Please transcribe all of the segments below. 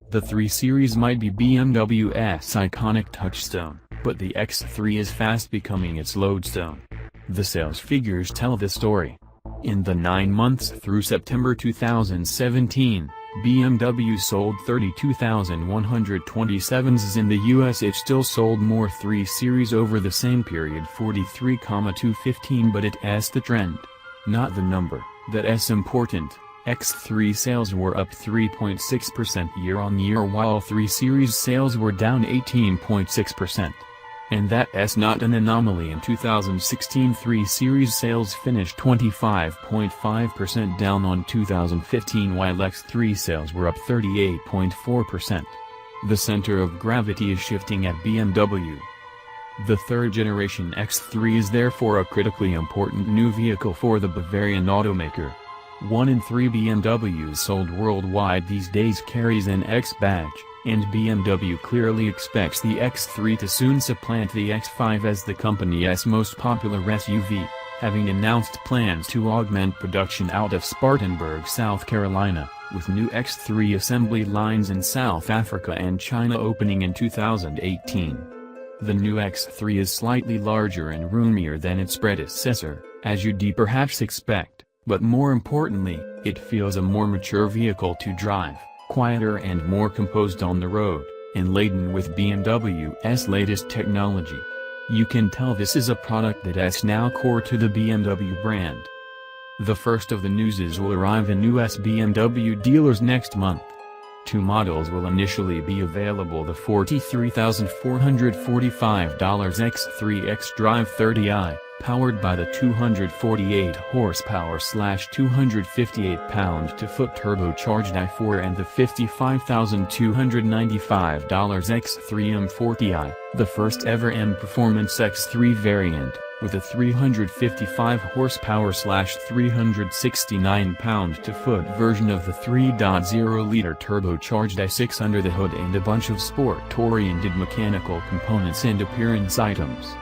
The 3 Series might be BMW's iconic touchstone, but the X3 is fast becoming its lodestone. The sales figures tell the story. In the 9 months through September 2017, BMW sold 32,127s in the US. It still sold more 3 Series over the same period, 43,215, but it's the trend, not the number, that's important. X3 sales were up 3.6% year-on-year while 3 Series sales were down 18.6%. And that's not an anomaly. In 2016 3 Series sales finished 25.5% down on 2015 while X3 sales were up 38.4%. The center of gravity is shifting at BMW. The third-generation X3 is therefore a critically important new vehicle for the Bavarian automaker. 1 in 3 BMWs sold worldwide these days carries an X badge, and BMW clearly expects the X3 to soon supplant the X5 as the company's most popular SUV, having announced plans to augment production out of Spartanburg, South Carolina, with new X3 assembly lines in South Africa and China opening in 2018. The new X3 is slightly larger and roomier than its predecessor, as you'd perhaps expect. But more importantly, it feels a more mature vehicle to drive, quieter and more composed on the road, and laden with BMW's latest technology. You can tell this is a product that's now core to the BMW brand. The first of the newses will arrive in US BMW dealers next month. 2 models will initially be available: the $43,445 X3 xDrive 30i, powered by the 248 horsepower/258 pound-to-foot turbocharged i4, and the $55,295 X3 M40i, the first ever M Performance X3 variant, with a 355 horsepower/369 pound-to-foot version of the 3.0-liter turbocharged i6 under the hood and a bunch of sport-oriented mechanical components and appearance items.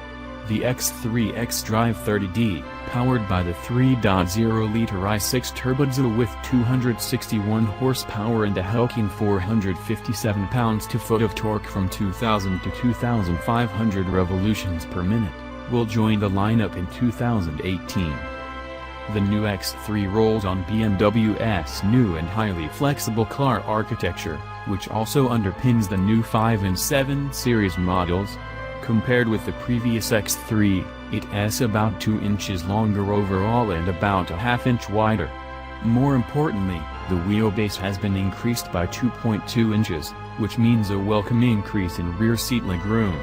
The X3 xDrive 30D, powered by the 3.0-liter i6 turbodiesel with 261 horsepower and a hulking 457 pounds-to-foot of torque from 2,000 to 2,500 revolutions per minute, will join the lineup in 2018. The new X3 rolls on BMW's new and highly flexible car architecture, which also underpins the new 5 and 7 Series models. Compared with the previous X3, it's about 2 inches longer overall and about a half-inch wider. More importantly, the wheelbase has been increased by 2.2 inches, which means a welcome increase in rear seat legroom.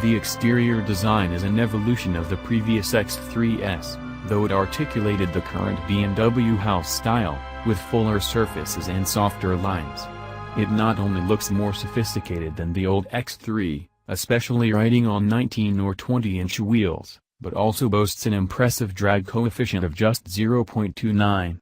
The exterior design is an evolution of the previous X3s, though it articulated the current BMW house style, with fuller surfaces and softer lines. It not only looks more sophisticated than the old X3, especially riding on 19 or 20-inch wheels, but also boasts an impressive drag coefficient of just 0.29.